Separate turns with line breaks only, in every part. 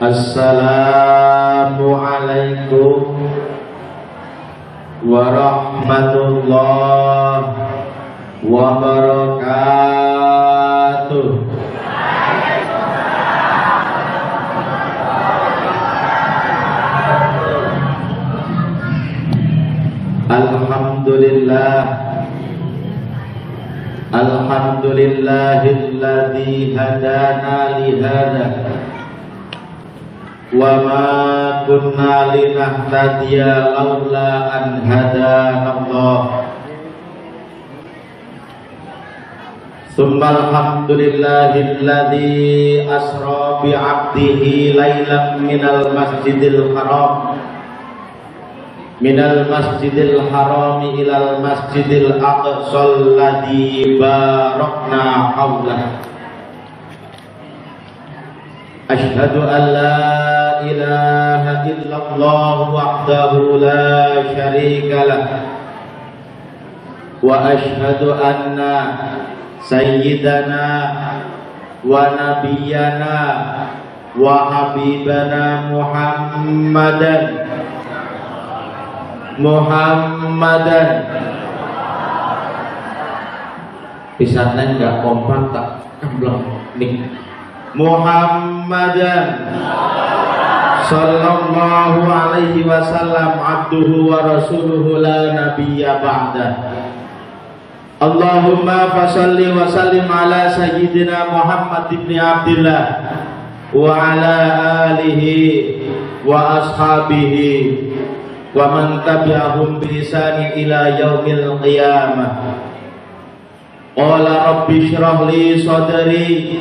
Assalamualaikum warahmatullahi wabarakatuh. Alhamdulillahilladzi hadana li hadza wa ma kunna linahtadiya laula an hadana Allah. Tsumma alhamdulillahilladzi asra bi 'abdihi lailan minal masjidil haram ilal masjidil aqsal ladzi barakna haulahu. Asyhadu an la ilaha illallah wahdahu la syarika lah wa asyhadu anna sayyidana wa nabiyyana wa habibana Muhammadan pisannya enggak kompak tak kembleng nih Muhammadan sallallahu alaihi wasallam abduhu wa rasuluhu la nabiyya ba'da. Allahumma fasalli wa sallim ala sayyidina Muhammad ibn Abdillah wa ala alihi wa ashabihi wa man tabi'ahum bi ihsani ila yaumil qiyamah. Qala rabbi shrah li sadri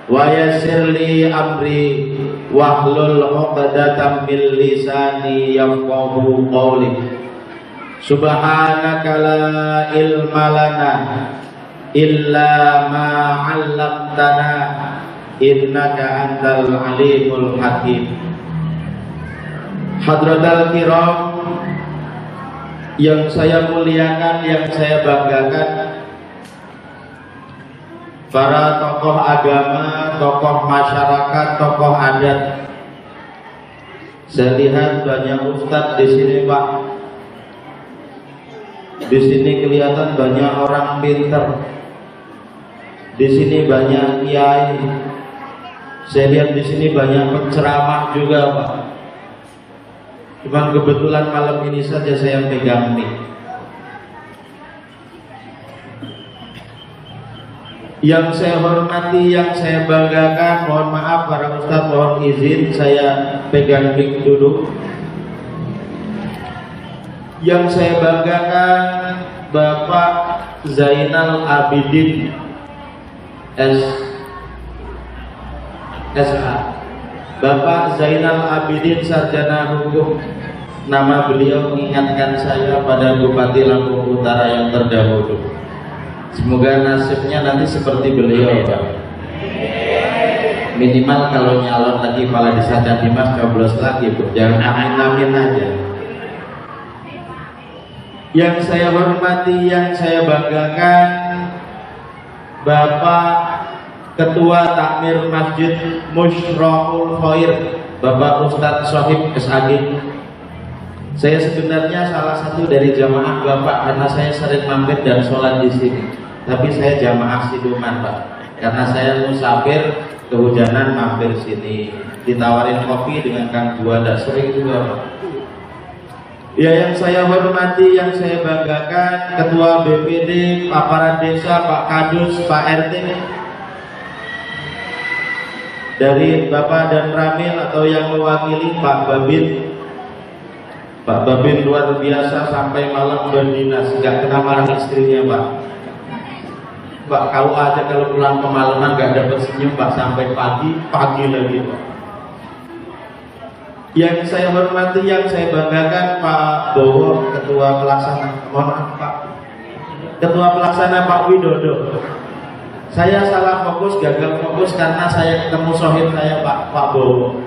wa yassir li amri wahlul 'uqdatam min lisani yafqahu qawli. Subhanaka la ilma lana illa ma 'allamtana innaka antal alimul hakim. Hadratal kiram yang saya muliakan, yang saya banggakan, para tokoh agama, tokoh masyarakat, tokoh adat. Saya lihat banyak ustadz di sini, Pak. Di sini kelihatan banyak orang pintar. Di sini banyak kiai. Saya lihat di sini banyak penceramah juga, Pak. Cuma kebetulan malam ini saja saya pegang mic. Yang saya hormati, yang saya banggakan, mohon maaf para ustadz, mohon izin saya pegang mic dulu. Yang saya banggakan Bapak Zainal Abidin SH. Bapak Zainal Abidin sarjana hukum. Nama beliau mengingatkan saya pada Bupati Lampung Utara yang terdahulu. Semoga nasibnya nanti seperti beliau, Pak. Minimal kalau nyalon lagi malah disadar Dimas coblos lagi, Bu. Jangan amin-amin aja. Yang saya hormati, yang saya banggakan, Bapak Ketua Takmir Masjid Musyraqul Khair, Bapak Ustadz Sohib SAG. Saya sebenarnya salah satu dari jamaah Bapak karena saya sering mampir dan sholat di sini. Tapi saya jamaah siluman, Pak. Karena saya musafir, kehujanan mampir sini. Ditawarin kopi dengan Kang Juanda, sering juga, Pak. Ya, yang saya hormati, yang saya banggakan, Ketua BPD, Aparat Desa, Pak Kadus, Pak RT. Dari Bapak dan Ramil atau yang mewakili Pak Babin. Pak Babin luar biasa sampai malam berdinas, gak kena marah istrinya, Pak. Pak, kau aja kalau pulang kemalaman gak dapat senyum, Pak, sampai pagi lagi, Pak. Yang saya hormati, yang saya banggakan, Pak Bowo, Ketua Pelaksana, Ketua Pelaksana Pak Widodo. Saya salah fokus, gagal fokus karena saya ketemu sohib saya Pak Bowo.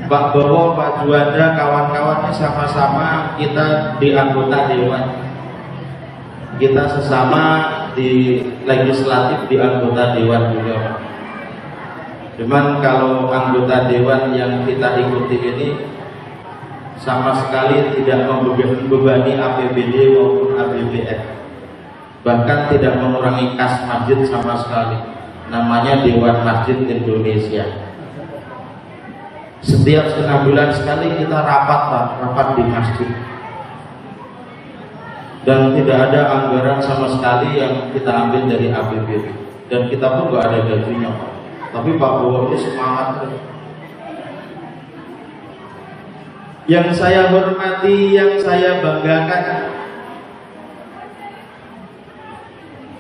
Pak Bowo, Pak Juanda, kawan-kawannya sama-sama kita di anggota dewan. Kita sesama di legislatif di anggota dewan juga, Pak. Cuman kalau anggota dewan yang kita ikuti ini sama sekali tidak membebani APBD maupun APBN, bahkan tidak mengurangi kas masjid sama sekali. Namanya Dewan Masjid Indonesia. Setiap setengah bulan sekali kita rapat Pak, rapat di masjid. Dan tidak ada anggaran sama sekali yang kita ambil dari APBD. Dan kita pun nggak ada gajinya Pak. Tapi Pak Bowo ini semangat terus. Yang saya hormati, yang saya banggakan,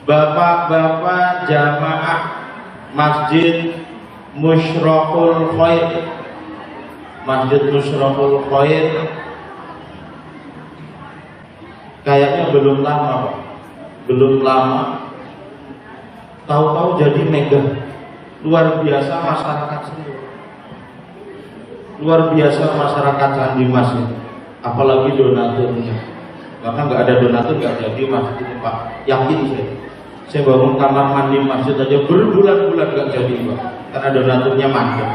bapak-bapak jamaah Masjid Musyraqul Khair. Masjid Musyraqul Khair kayaknya belum lama Pak. Belum lama tahu-tahu jadi mega. Luar biasa masyarakat sendiri. Luar biasa masyarakat Candi Mas ini. Apalagi donaturnya. Bahkan nggak ada donatur nggak jadi masjid ini Pak. Yakin saya bangun kamar mandi masjid aja berbulan-bulan nggak jadi Pak. Karena donaturnya mandek.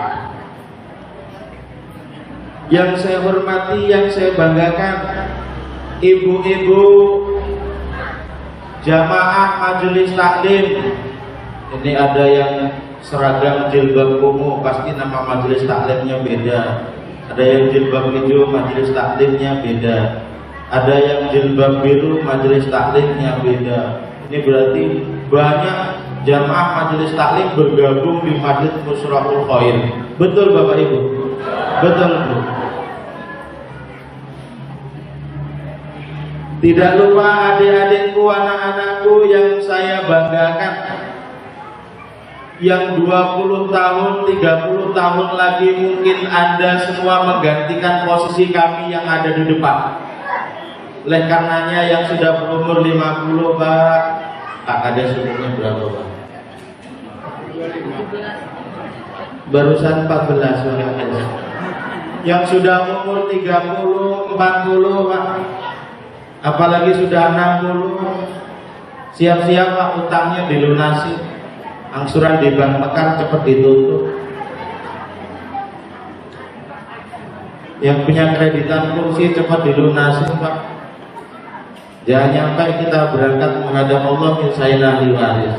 Yang saya hormati, yang saya banggakan, ibu-ibu jamaah majelis taklim. Ini ada yang seragam jilbab ungu, pasti nama majelis taklimnya beda. Ada yang jilbab hijau, majelis taklimnya beda. Ada yang jilbab biru, majelis taklimnya beda. Ini berarti banyak jamaah majelis taklim bergabung di Masjid Musyraqul Khair. Betul Bapak Ibu? Betul Bu. Tidak lupa adik-adikku, anak-anakku yang saya banggakan, yang 20 tahun, 30 tahun lagi mungkin Anda semua menggantikan posisi kami yang ada di depan. Oleh karenanya yang sudah berumur 50 Pak, ada umurnya berapa Pak? Barusan 14 Pak. Yang sudah umur 30, 40 Pak, apalagi sudah 60, siap-siap Pak, utangnya dilunasi. Angsuran di bank Mekar cepat ditutup. Yang punya kreditan kursi cepat dilunasi Pak. Jangan sampai kita berangkat menghadap Allah misain ahli waris.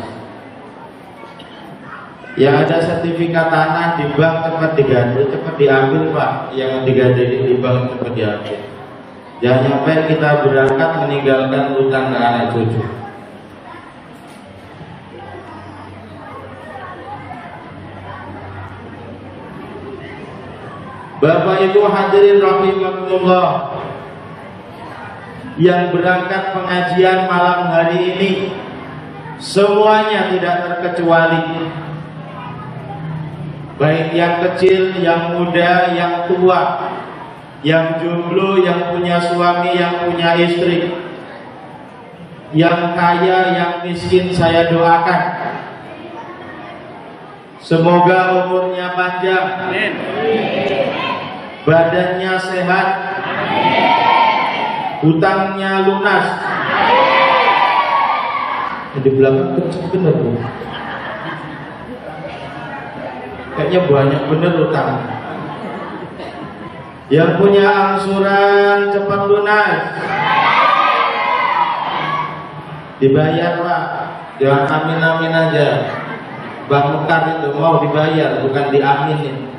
Yang ada sertifikat tanah di bank cepat diganti, cepat diambil Pak. Yang diganti di bank cepat diambil. Jangan sampai kita berangkat meninggalkan utang ke anak cucu. Bapak Ibu hadirin rahimakumullah, yang berangkat pengajian malam hari ini semuanya tidak terkecuali, baik yang kecil, yang muda, yang tua, yang jomblo, yang punya suami, yang punya istri, yang kaya, yang miskin, saya doakan semoga umurnya panjang. Amin. Badannya sehat, hutangnya lunas. Di belakang kecil bener Bu. Kayaknya banyak bener hutang. Yang punya angsuran cepat lunas, dibayar Pak. Jangan amin-amin aja. Bang Mekar itu mau dibayar, bukan diaminin.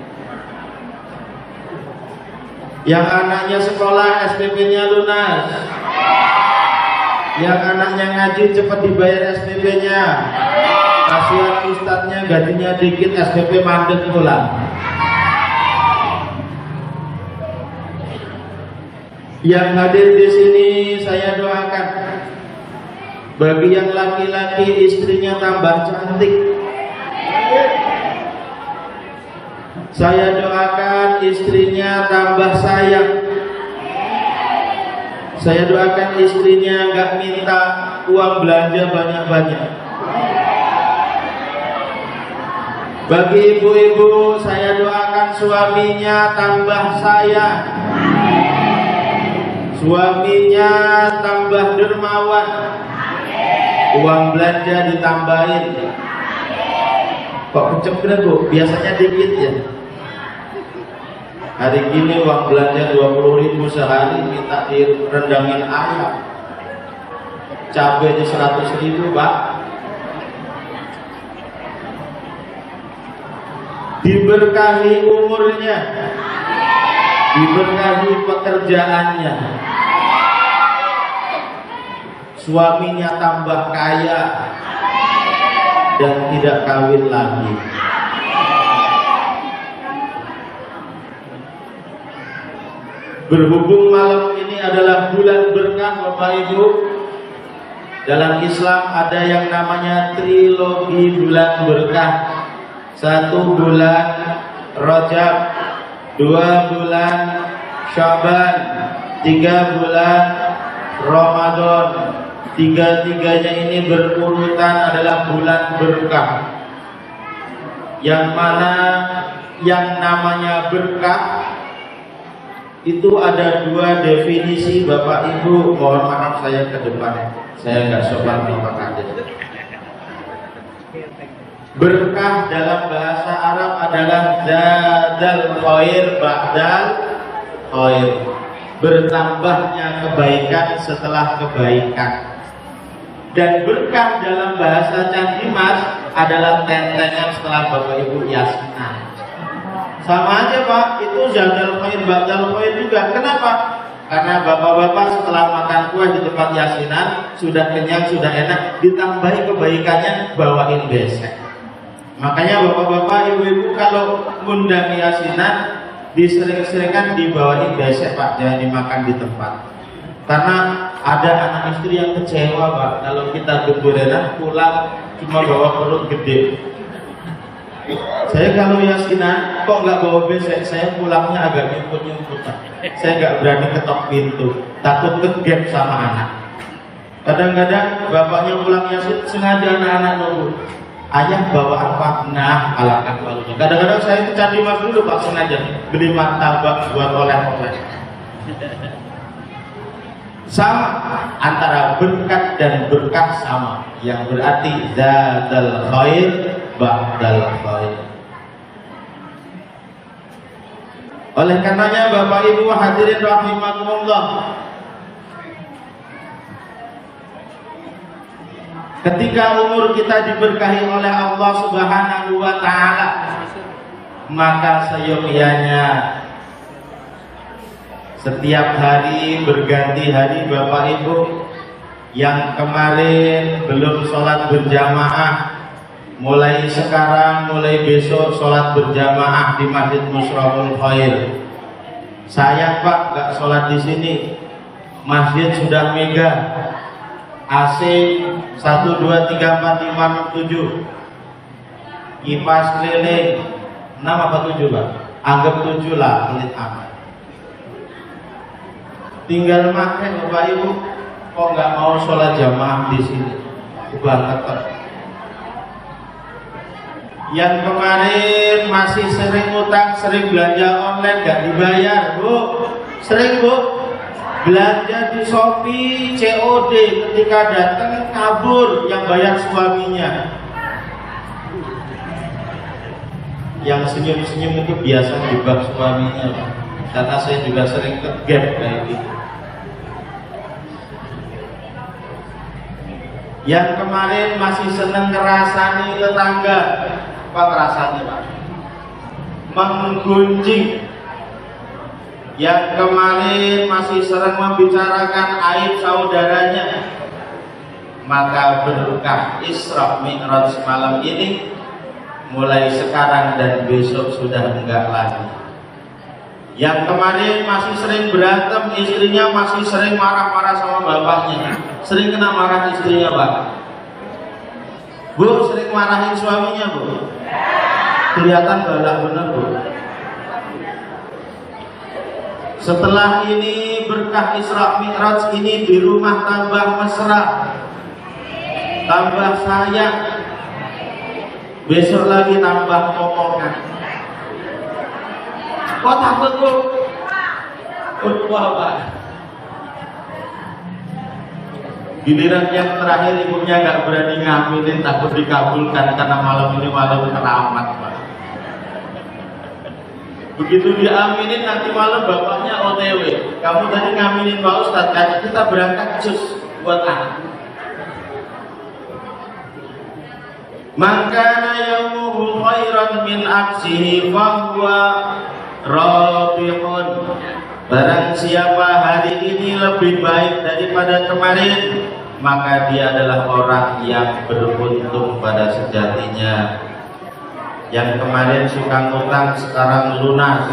Yang anaknya sekolah SPP-nya lunas, yang anaknya ngaji cepat dibayar SPP-nya. Kasihan ustadznya gajinya dikit, SPP mandek pula. Yang hadir di sini saya doakan, bagi yang laki-laki istrinya tambah cantik. Saya doakan istrinya tambah sayang. Saya doakan istrinya nggak minta uang belanja banyak-banyak. Bagi ibu-ibu, saya doakan suaminya tambah sayang, suaminya tambah dermawan, uang belanja ditambahin, Kok kecemplung Bu? Biasanya dikit ya. Hari gini uang belanja 20.000 sehari minta direndangin ayam. Cabenya 100.000 Pak. Diberkahi umurnya, diberkahi pekerjaannya, suaminya tambah kaya dan tidak kawin lagi. Berhubung malam ini adalah bulan berkah Bapak Ibu, dalam Islam ada yang namanya trilogi bulan berkah. 1 bulan Rajab, 2 bulan Syaban, 3 bulan Ramadan. Tiga-tiganya ini berurutan adalah bulan berkah. Yang mana yang namanya berkah itu ada 2 definisi Bapak Ibu. Mohon maaf saya ke depan, saya nggak sopan Bapak Kades. Berkah dalam bahasa Arab adalah zadal khair ba'dal khair, bertambahnya kebaikan setelah kebaikan. Dan berkah dalam bahasa Candimas adalah tentengan setelah Bapak Ibu yasinan. Sama aja Pak, itu zadal khair ba'dal khair juga. Kenapa? Karena bapak-bapak setelah makan kue di tempat yasinan sudah kenyang, sudah enak, ditambahi kebaikannya bawain besek. Makanya bapak-bapak, ibu-ibu kalau ngundang yasinan disering-seringkan dibawain besek Pak, jangan dimakan di tempat. Karena ada anak istri yang kecewa Pak, kalau kita gemburenan pulang cuma bawa perut gede. Saya kalau yasinan kok nggak bawa besek, saya pulangnya agak nyumput-nyumput Pak. Saya nggak berani ketok pintu, takut kegep sama anak. Kadang-kadang bapaknya pulang yasin sengaja anak-anak nunggu. Ayah bawa apa? Nah, alakan walunya. Kadang-kadang saya itu cari mas dulu Pak, sengaja beli martabak buat oleh-oleh. Sama antara berkat dan berkah sama, yang berarti zadal khair ba'dal khair. Oleh karenanya Bapak Ibu hadirin rahimakumullah, ketika umur kita diberkahi oleh Allah Subhanahu wa Ta'ala, maka seyogyanya setiap hari berganti hari Bapak Ibu. Yang kemarin belum sholat berjamaah, mulai sekarang, mulai besok sholat berjamaah di Masjid Musyraful Khair. Sayang Pak, gak sholat di sini. Masjid sudah mega, AC 1, 2, 3, 4, 5, 6, 7, kipas keliling 6 apa 7 Pak? Anggap 7 lah, pelit amat. Tinggal makan Bapak Ibu, kok nggak mau sholat jamaah di sini? Kebangetan. Yang kemarin masih sering utang, sering belanja online nggak dibayar Bu, sering Bu. Belanja di Shopee COD, ketika datang kabur, yang bayar suaminya. Yang senyum-senyum itu biasa jebak suaminya, karena saya juga sering kegep kayak gitu. Yang kemarin masih seneng ngerasani tetangga, apa ngerasani Pak? Menggunjing. Yang kemarin masih sering membicarakan aib saudaranya, maka berkah Isra Mi'raj malam ini mulai sekarang dan besok sudah enggak lagi. Yang kemarin masih sering berantem, istrinya masih sering marah-marah sama bapaknya, sering kena marah istrinya Pak. Bu, sering marahin suaminya Bu? Kelihatan galak bener Bu. Setelah ini berkah Isra Mi'raj ini di rumah tambah mesra, tambah sayang, besok lagi tambah omongan. Kok takut Bu? Wah Pak, Giliran yang terakhir ibunya nggak berani ngambilin, takut dikabulkan karena malam ini malam keramat, Pak. Begitu diaminin nanti malam bapaknya OTW. Kamu tadi ngaminin Pak Ustadz, kan kita berangkat jus buat anak. Maka yaumuhu khairan min aksihi fahuwa rabihun. Barang siapa hari ini lebih baik daripada kemarin, maka dia adalah orang yang beruntung pada sejatinya. Yang kemarin suka ngutang sekarang lunas,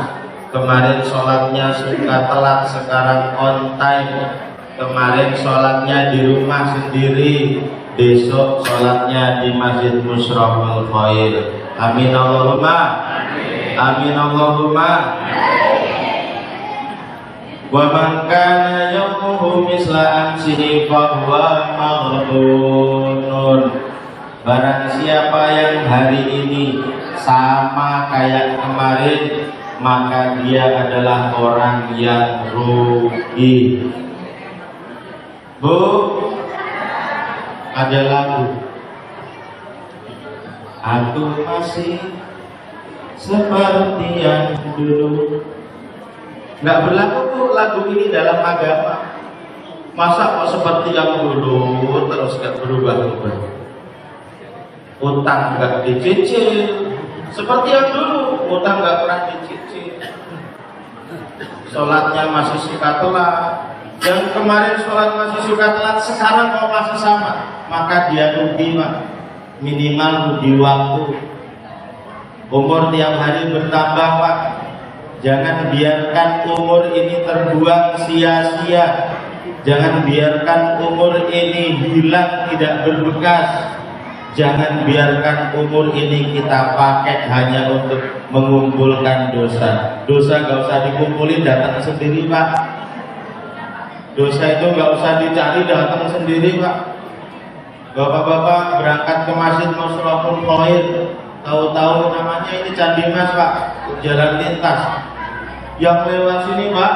kemarin sholatnya suka telat sekarang on time, kemarin sholatnya di rumah sendiri, besok sholatnya di Masjid Musyraful Khair. Amin Allahumma amin Allahumma. Wa man kana yaqumu misla amsihi fahuwa maghbunun. Barang siapa yang hari ini sama kayak kemarin, maka dia adalah orang yang rugi. Bu, ada lagu. Aku masih seperti yang dulu. Nggak berlaku tuh lagu ini dalam agama. Masa kok seperti yang dulu terus nggak berubah-ubah? Utang nggak dicicil, seperti yang dulu utang nggak pernah dicicil. Sholatnya masih suka telat. Yang kemarin sholat masih suka telat, sekarang kok masih sama, maka dia rugi, Pak. Minimal rugi waktu. Umur tiap hari bertambah, Pak. Jangan biarkan umur ini terbuang sia-sia. Jangan biarkan umur ini hilang tidak berbekas. Jangan biarkan umur ini kita pakai hanya untuk mengumpulkan dosa. Dosa gak usah dikumpulin, datang sendiri, Pak. Dosa itu gak usah dicari, datang sendiri, Pak. Bapak-bapak berangkat ke Masjid Musyraful Khair, tahu-tahu namanya ini Candi Mas, Pak, jalan lintas. Yang lewat sini, Pak,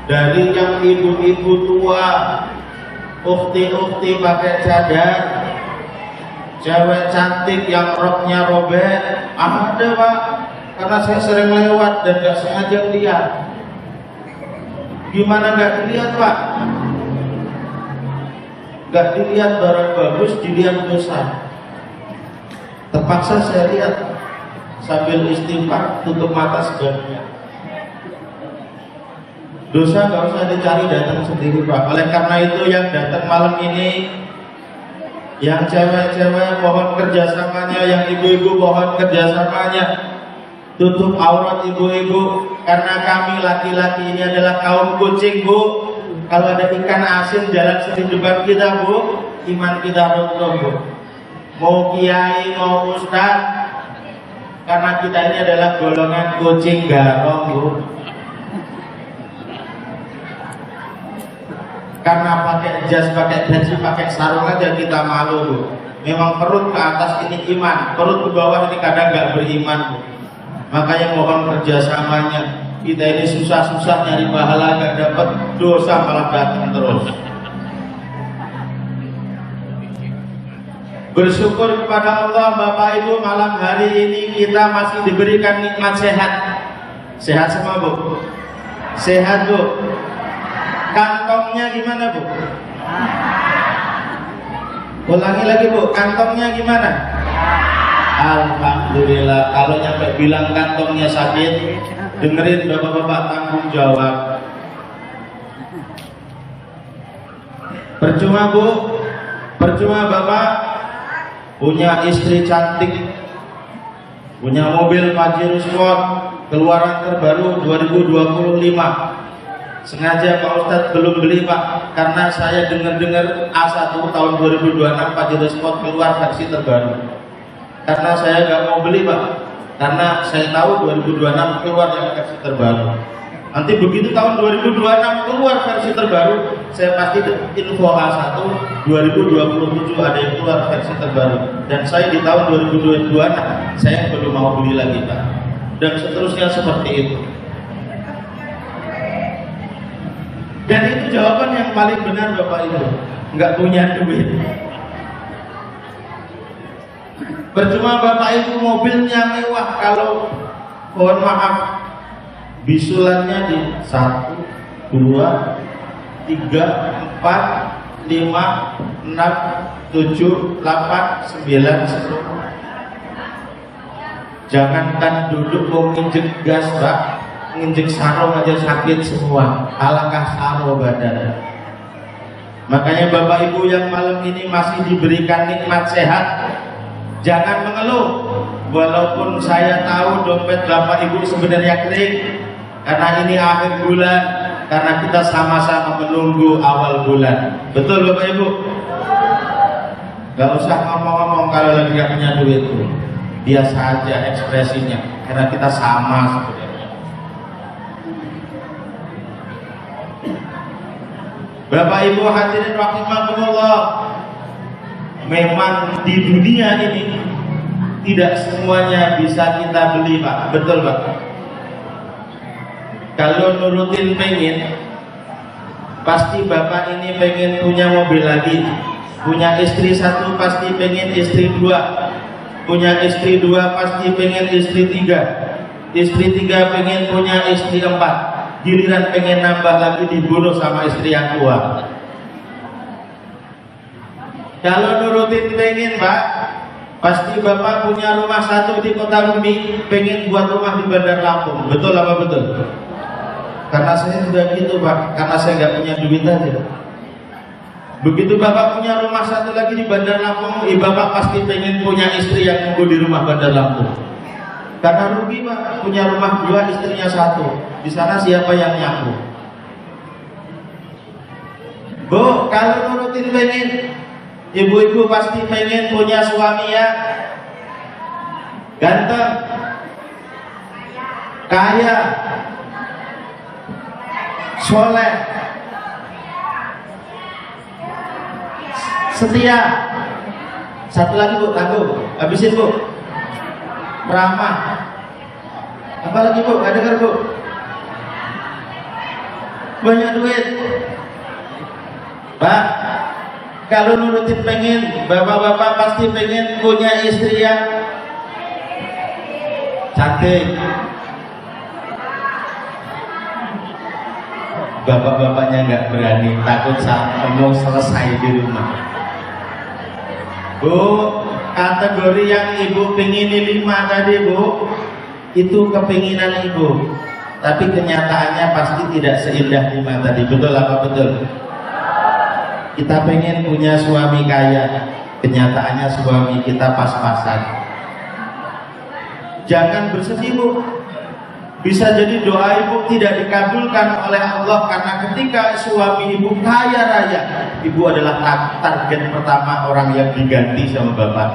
dari yang ibu-ibu tua, ukti-ukti pakai cadar, cewek cantik yang roknya robek, ada, Pak. Karena saya sering lewat dan gak sengaja lihat. Gimana gak dilihat, Pak? Gak dilihat barang bagus, dilihat dosa. Terpaksa saya lihat sambil istighfar, tutup mata sebagian. Dosa gak usah dicari, datang sendiri, Pak. Oleh karena itu yang datang malam ini, yang cewek-cewek mohon kerjasamanya, yang ibu-ibu mohon kerjasamanya. Tutup aurat ibu-ibu, karena kami laki-laki ini adalah kaum kucing, Bu. Kalau ada ikan asin jalan di depan kita, Bu, iman kita runtuh, Bu. Mau kiai, mau ustaz, karena kita ini adalah golongan kucing garong, Bu. Karena pakai jas, pakai baju, pakai sarung aja kita malu, Bu. Memang perut ke atas ini iman, perut ke bawah ini kadang nggak beriman, Bu. Makanya mohon kerjasamanya. Kita ini susah-susah nyari pahala nggak dapat, dosa malah datang terus. Bersyukur kepada Allah, Bapak Ibu, malam hari ini kita masih diberikan nikmat sehat. Sehat semua, Bu? Sehat, Bu? Kantongnya gimana, Bu? Ulangi lagi, Bu, kantongnya gimana? Alhamdulillah. Kalau nyampe bilang kantongnya sakit, dengerin bapak-bapak, tanggung jawab. Percuma, Bu, percuma Bapak punya istri cantik, punya mobil Pajero Sport keluaran terbaru 2025. Sengaja Pak Ustadz belum beli, Pak, karena saya dengar-dengar A1 tahun 2026 Pajero Sport keluar versi terbaru. Karena saya nggak mau beli, Pak, karena saya tahu 2026 keluar yang versi terbaru. Nanti begitu tahun 2026 keluar versi terbaru, saya pasti info A1 2027 ada yang keluar versi terbaru. Dan saya di tahun 2022 saya belum mau beli lagi, Pak. Dan seterusnya seperti itu. Dan itu jawaban yang paling benar Bapak Ibu. Nggak punya duit. Percuma Bapak Ibu mobilnya mewah kalau mohon maaf bisulannya di 1, 2, 3, 4, 5, 6, 7, 8, 9, 10. Jangankan duduk mau nginjek gas Pak, nginjek sarung aja sakit semua. Alangkah saro badan. Makanya Bapak Ibu yang malam ini masih diberikan nikmat sehat, jangan mengeluh. Walaupun saya tahu dompet Bapak Ibu sebenarnya kering, karena ini akhir bulan, karena kita sama-sama menunggu awal bulan. Betul Bapak Ibu? Gak usah ngomong-ngomong kalau lagi gak punya duit. Biasa aja ekspresinya, karena kita sama sebenarnya. Bapak Ibu hadirin rahimakumullah, memang di dunia ini tidak semuanya bisa kita beli Pak. Betul Pak? Kalau nurutin pengen, pasti Bapak ini pengen punya mobil lagi, punya istri 1 pasti pengen istri 2, punya istri 2 pasti pengen istri 3, istri 3 pengen punya istri 4, giliran pengen nambah lagi dibunuh sama istri yang tua. Kalau nurutin pengen Pak, pasti Bapak punya rumah 1 di Kota Bumi, pengen buat rumah di Bandar Lampung. Betul apa betul? Karena saya juga gitu Pak, karena saya nggak punya duit aja. Begitu Bapak punya rumah 1 lagi di Bandar Lampung, Bapak pasti pengen punya istri yang nunggu di rumah Bandar Lampung. Karena rugi Pak, punya rumah 2 istrinya 1. Di sana siapa yang nyapu? Bu, kalau nurutin pengen, ibu-ibu pasti pengen punya suami yang ganteng, kaya, soleh, setia. Satu lagi Bu, tangguh, habisin Bu. Ramah. Apa lagi Bu? Gak dengar Bu? Banyak duit. Pak, kalau nurutin pengen, bapak-bapak pasti pengen punya istri yang cantik. Bapak-bapaknya nggak berani, takut ngomong selesai di rumah. Bu, kategori yang ibu pingin 5 tadi Bu, itu kepinginan ibu, tapi kenyataannya pasti tidak seindah 5 tadi. Betul apa betul? Kita pengen punya suami kaya, kenyataannya suami kita pas-pasan. Jangan bersedih Bu, bisa jadi doa ibu tidak dikabulkan oleh Allah karena ketika suami ibu kaya raya, ibu adalah target pertama orang yang diganti sama bapak.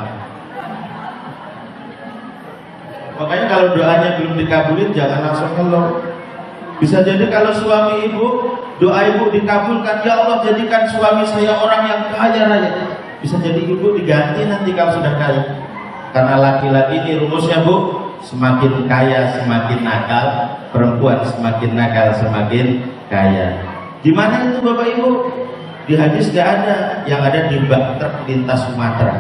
Makanya kalau doanya belum dikabulin jangan langsung ngeluh. Bisa jadi kalau suami ibu, doa ibu dikabulkan, ya Allah jadikan suami saya orang yang kaya raya. Bisa jadi ibu diganti nanti kalau sudah kaya. Karena laki-laki ini rumusnya Bu, semakin kaya semakin nakal, perempuan semakin nakal semakin kaya. Gimana itu Bapak Ibu? Di hadis gak ada, yang ada di bak truk lintas Sumatera.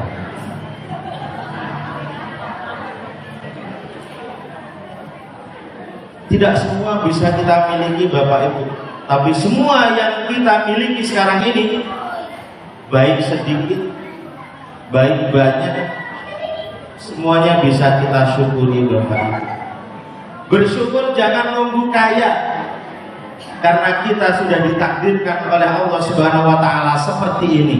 Tidak semua bisa kita miliki Bapak Ibu, tapi semua yang kita miliki sekarang ini, baik sedikit, baik banyak, semuanya bisa kita syukuri Bapak Ibu. Bersyukur jangan nunggu kaya, karena kita sudah ditakdirkan oleh Allah Subhanahu wa Ta'ala seperti ini.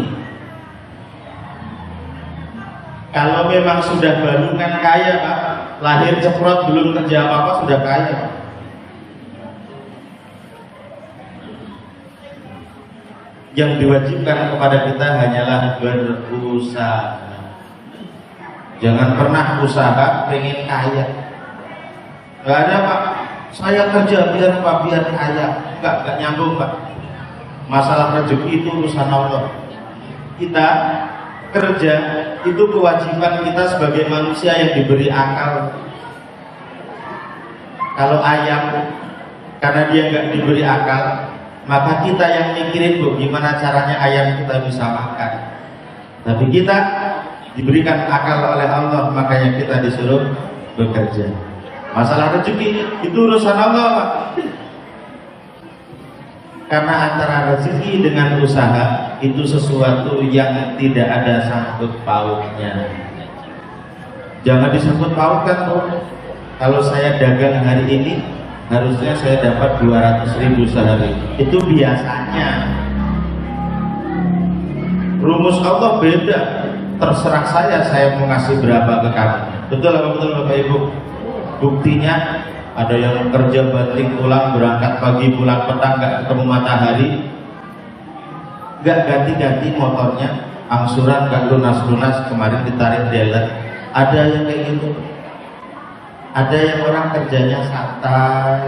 Kalau memang sudah balungan kaya Pak, lahir ceprot belum kerja apa-apa sudah kaya. Yang diwajibkan kepada kita hanyalah berusaha. Jangan pernah usaha pengen kaya. Gak ada Pak, saya kerja biar Pak biar kaya. Gak nyambung Pak. Masalah rezeki itu urusan Allah. Kita kerja itu kewajiban kita sebagai manusia yang diberi akal. Kalau ayam karena dia nggak diberi akal, maka kita yang mikirin Bu, gimana caranya ayam kita bisa makan. Tapi kita diberikan akal oleh Allah, makanya kita disuruh bekerja. Masalah rezeki itu urusan Allah Pak. Karena antara rezeki dengan usaha itu sesuatu yang tidak ada sangkut pautnya. Jangan disangkut pautkan Bu. Kalau saya dagang hari ini, harusnya saya dapat 200.000 sehari. Itu biasanya. Rumus Allah beda. Terserah saya mau ngasih berapa ke kamu. Betul apa betul Bapak Ibu? Buktinya ada yang kerja banting tulang, berangkat pagi pulang petang, nggak ketemu matahari, nggak ganti-ganti motornya, angsuran nggak lunas-lunas, kemarin ditarik dealer. Ada yang kayak gitu. Ada yang orang kerjanya santai,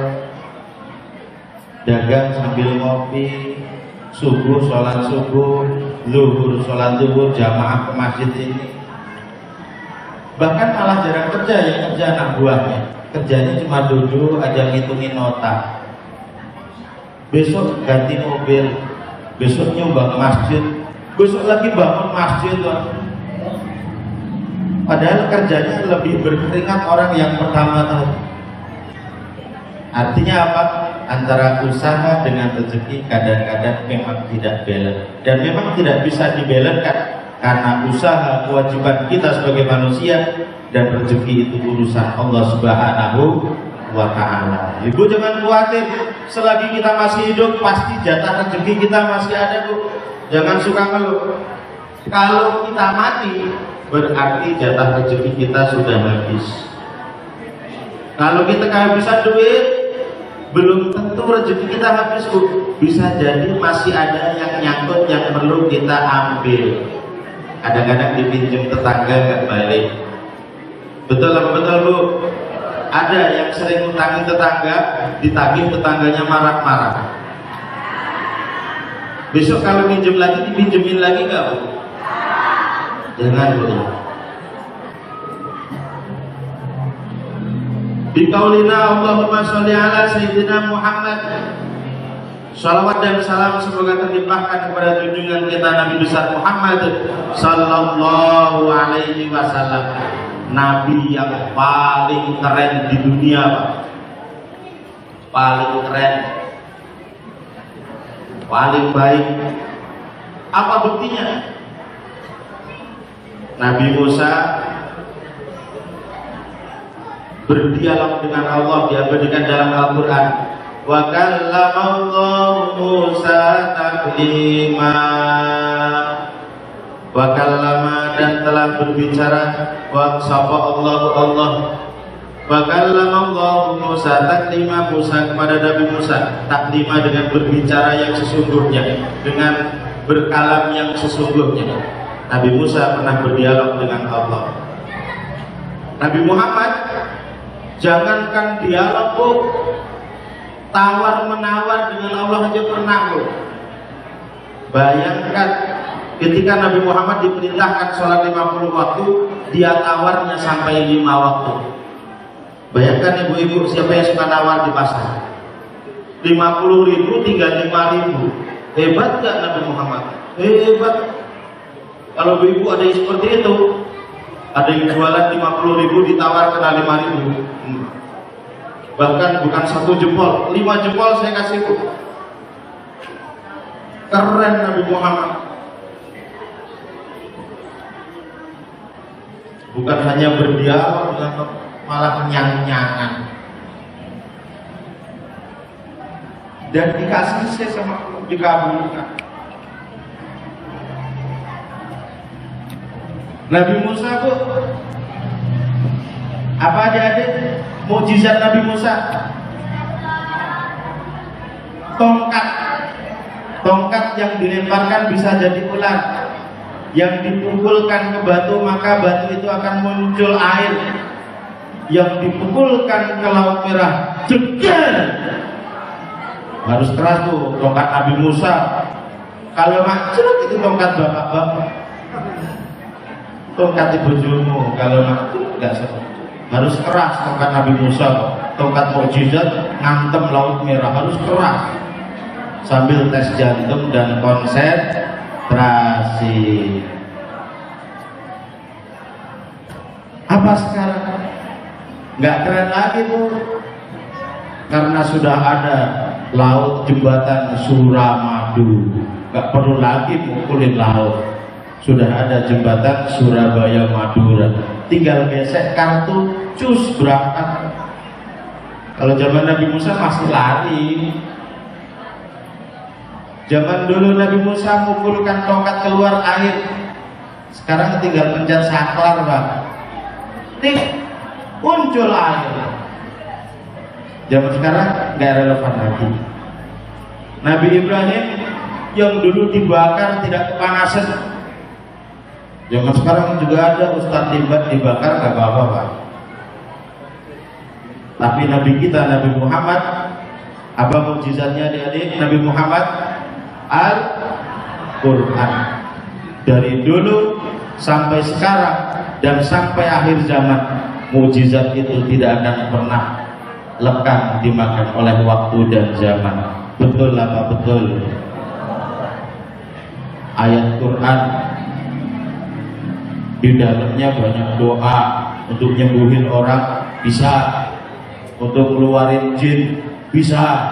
dagang sambil ngopi, subuh sholat subuh, zuhur sholat zuhur, jamaah ke masjid ini. Bahkan malah jarang kerja, yang kerja anak buahnya. Kerjanya cuma duduk aja ngitungin nota. Besok ganti mobil, besok nyumbang masjid, besok lagi bangun masjid. Padahal kerjanya lebih berkeringat orang yang pertama tadi. Artinya apa? Antara usaha dengan rezeki kadang-kadang memang tidak balance, dan memang tidak bisa dibalancekan, karena usaha kewajiban kita sebagai manusia, dan rezeki itu urusan Allah Subhanahu wa Ta'ala. Ibu jangan khawatir, selagi kita masih hidup pasti jatah rezeki kita masih ada Bu. Jangan suka ngeluh. Kalau kita mati, berarti jatah rezeki kita sudah habis. Kalau kita kehabisan duit, belum tentu rezeki kita habis Bu. Bisa jadi masih ada yang nyangkut yang perlu kita ambil. Kadang-kadang dipinjam tetangga nggak balik. Betul apa betul Bu? Ada yang sering utangin tetangga, ditagih tetangganya marah-marah. Besok kalau pinjam lagi, dipinjemin lagi nggak Bu? Jangan Bu. Biqaulina Allahumma sholli ala Sayyidina Muhammad. Salawat dan salam semoga terlimpahkan kepada junjungan kita Nabi besar Muhammad sallallahu alaihi wasallam. Nabi yang paling keren di dunia Pak. Paling keren, paling baik. Apa buktinya? Nabi Musa berdialog dengan Allah, diabadikan dalam Al-Quran. Wa kallamallahu Musa taklima. Wa kallama, dan telah berbicara, wa sapa Allah. Wa kallamallahu Musa taklima, Musa kepada Nabi Musa, taklima dengan berbicara yang sesungguhnya, dengan berkalam yang sesungguhnya. Nabi Musa pernah berdialog dengan Allah. Nabi Muhammad, jangankan dialog Bu, tawar menawar dengan Allah aja pernah Bu. Bayangkan ketika Nabi Muhammad diperintahkan sholat 50 waktu, dia tawarnya sampai 5 waktu. Bayangkan ibu-ibu, siapa yang suka nawar di pasar? 50.000 tinggal 5.000. Hebat gak Nabi Muhammad? Hebat. Kalau ibu ada yang seperti itu, ada yang jualan 50.000 ditawar kena 5.000. Bahkan bukan 1 jempol, 5 jempol saya kasih Bu. Keren Nabi Muhammad. Bukan hanya berdialog, malah nyang-nyangan. Dan dikasih saya sama Allah, dikabulkan. Nabi Musa Bu, apa adik-adik mukjizat Nabi Musa? Tongkat yang dilemparkan bisa jadi ular, yang dipukulkan ke batu maka batu itu akan muncul air, yang dipukulkan ke laut merah jeger. Harus keras tuh tongkat Nabi Musa. Kalau macet itu tongkat bapak-bapak. Tongkat ibu-ibumu kalau nggak sempat. Harus keras tongkat Nabi Musa. Tongkat mukjizat ngantem laut merah, harus keras. sambil tes jantung dan konsentrasi. Apa sekarang? Nggak keren lagi Bu, karena sudah ada laut jembatan Suramadu, nggak perlu lagi mukulin laut, sudah ada jembatan Surabaya Madura, tinggal gesek kartu, cus berangkat. Kalau zaman Nabi Musa masih lari. Zaman dulu Nabi Musa mukulkan tongkat keluar air, sekarang tinggal pencet saklar Pak, tik muncul air. Zaman sekarang nggak relevan lagi. Nabi Ibrahim yang dulu dibakar tidak kepanasan, zaman sekarang juga ada Ustadz Limbat dibakar nggak apa-apa Pak. Tapi Nabi kita Nabi Muhammad, apa mukjizatnya adik-adik? Nabi Muhammad Al-Quran. Dari dulu sampai sekarang dan sampai akhir zaman, mukjizat itu tidak akan pernah lekang dimakan oleh waktu dan zaman. Betul apa betul? Ayat Quran di dalamnya banyak doa untuk nyembuhin orang, bisa. Untuk keluarin jin, bisa.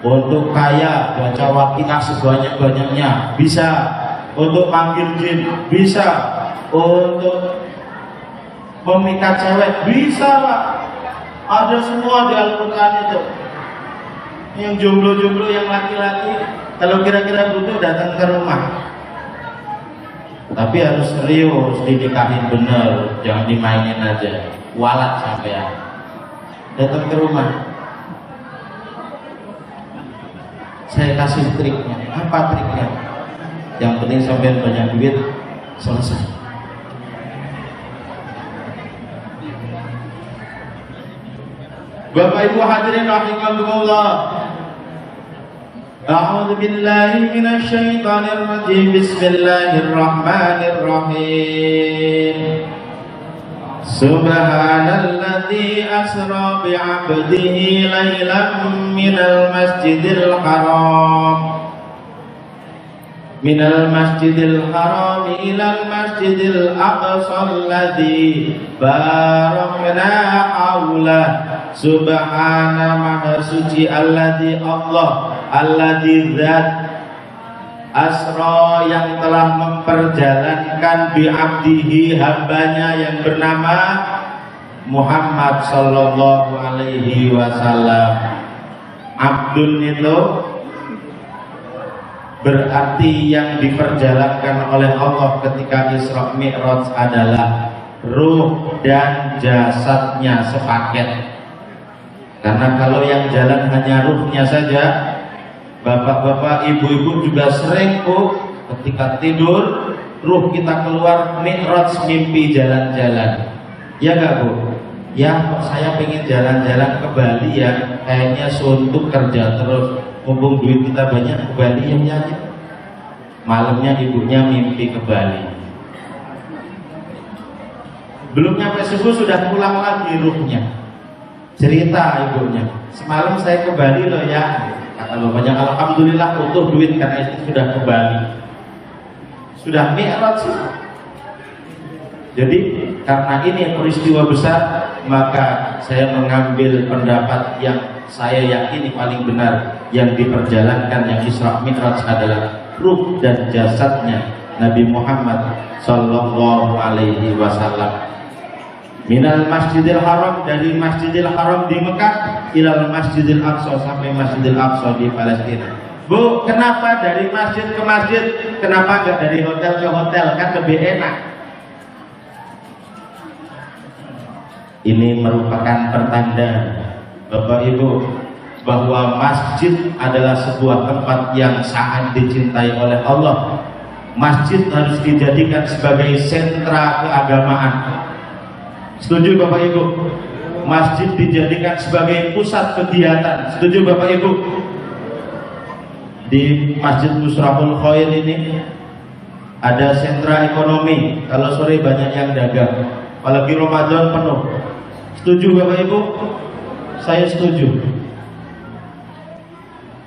Untuk kaya, baca waqiah sebanyak-banyaknya, bisa. Untuk manggil jin, bisa. Untuk memikat cewek, bisa Pak. Ada semua di Al-Quran itu. Yang jomblo-jomblo, yang laki-laki, kalau kira-kira butuh datang ke rumah. Tapi harus serius, dinikahin bener, jangan dimainin aja. Walat sampean. Datang ke rumah. Saya kasih triknya. Apa triknya? Yang penting sampean banyak duit, selesai. Bapak Ibu hadirin rahimakumullah. A'udzu billahi minasy syaithanir rajim. Bismillahirrahmanirrahim. Subhanalladzi asra bi'abdihi lailan minal masjidil haram ilal masjidil aqsa alladzi barakna haulah. Subhana maha suci alladzi Allah, alladzi zat asra yang telah memperjalankan bi'abdihi hambanya yang bernama Muhammad sallallahu alaihi wasallam. Abdul itu berarti yang diperjalankan oleh Allah ketika Isra Mi'raj adalah ruh dan jasadnya sepaket. Karena kalau yang jalan hanya ruhnya saja, bapak-bapak, ibu-ibu juga sering Bu, ketika tidur ruh kita keluar mi'raj, mimpi jalan-jalan. Ya gak Bu? Ya saya pengen jalan-jalan ke Bali ya, kayaknya suntuk kerja terus, mumpung duit kita banyak ke Bali ya. Malamnya ibunya mimpi ke Bali, belum nyampe subuh sudah pulang lagi ruhnya. Cerita ibunya, semalam saya ke Bali loh ya. Kata bapaknya, alhamdulillah utuh duit karena itu sudah kembali, sudah mi'raj. Jadi karena ini peristiwa besar, maka saya mengambil pendapat yang saya yakini paling benar. Yang diperjalankan yang Isra Mi'raj adalah ruh dan jasadnya Nabi Muhammad sallallahu alaihi wasallam. Minal Masjidil Haram, dari Masjidil Haram di Mekah ilal Masjidil Aqsa, sampai Masjidil Aqsa di Palestina. Bu, kenapa dari masjid ke masjid? Kenapa enggak dari hotel ke hotel? Kan lebih enak. Ini merupakan pertanda Bapak Ibu bahwa masjid adalah sebuah tempat yang sangat dicintai oleh Allah. Masjid harus dijadikan sebagai sentra keagamaan. Setuju Bapak Ibu? Masjid dijadikan sebagai pusat kegiatan. Setuju Bapak Ibu? Di Masjid Musrahul Khair ini ada sentra ekonomi. Kalau sore banyak yang dagang, apalagi Ramadan penuh. Setuju Bapak Ibu? Saya setuju.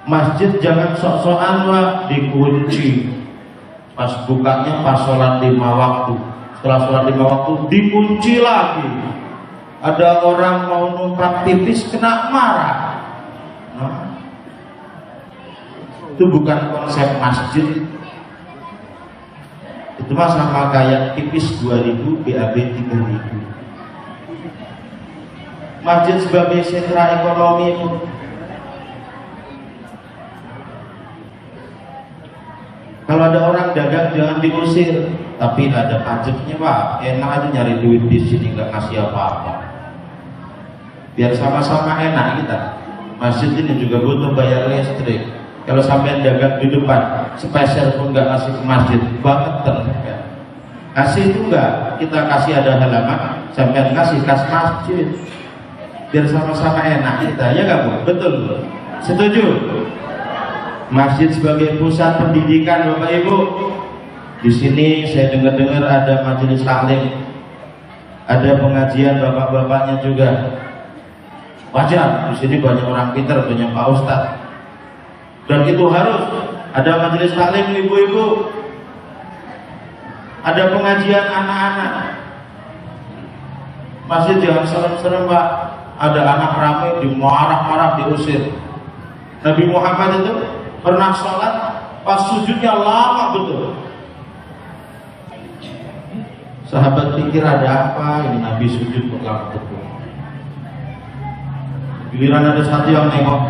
Masjid jangan sok-sokan Pak, dikunci. Pas bukanya pas sholat 5 waktu. Setelah sholat 5 waktu dikunci lagi. Ada orang mau numpang pipis kena marah. Nah, itu bukan konsep masjid. Itu mah sama kayak pipis 2000, BAB 3000. Masjid sebagai sentra ekonomi itu. Kalau ada orang dagang jangan diusir, tapi ada pajaknya Pak. Enak aja nyari duit di sini, nggak ngasih apa-apa. Biar sama-sama enak kita. Masjid ini juga butuh bayar listrik. Kalau sampai dagang di depan, spesial pun nggak ngasih ke masjid, banget ya. Kasih itu enggak, kita kasih ada halaman, sampai ngasih kas masjid. Biar sama-sama enak kita, ya nggak Bu? Betul Bu? Setuju? Masjid sebagai pusat pendidikan Bapak Ibu. Di sini saya dengar-dengar ada majelis taklim, ada pengajian bapak-bapaknya juga. Wajar, di sini banyak orang pintar, banyak Pak Ustadz. Dan itu harus ada majelis taklim ibu-ibu, ada pengajian anak-anak. Masjid jangan serem-serem Pak. Ada anak ramai dimarah-marah, diusir. Nabi Muhammad itu pernah sholat pas sujudnya lama betul. Sahabat pikir ada apa ini, Nabi sujud kok lama betul. Giliran ada satu yang nengok,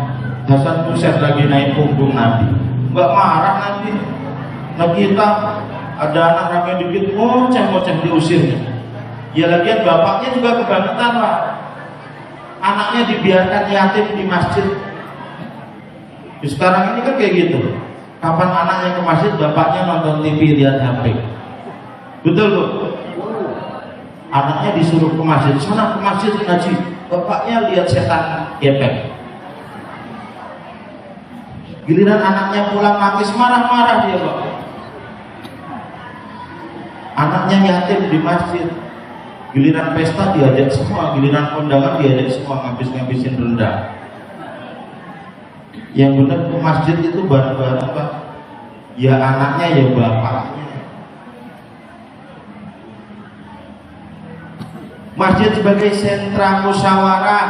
Hasan Husain lagi naik punggung Nabi, nggak marah Nabi. Nabi kita ada anak ramai dikit, ngoceh-ngoceh diusirnya. Ya lagian bapaknya juga kebangetan Pak. Anaknya dibiarkan yatim di masjid. Sekarang ini kan kayak gitu. Kapan anaknya ke masjid, bapaknya nonton TV, lihat HP. Betul Bu? Anaknya disuruh ke masjid, sana ke masjid ngaji. Bapaknya lihat setan gepeng. Giliran anaknya pulang nangis marah-marah dia Pak. Anaknya yatim di masjid. Giliran pesta diajak semua, giliran kondangan diajak semua, ngabis-ngabisin rendang. Yang benar ke masjid itu bareng-bareng Pak. Ya anaknya ya bapaknya. Masjid sebagai sentra musyawarah.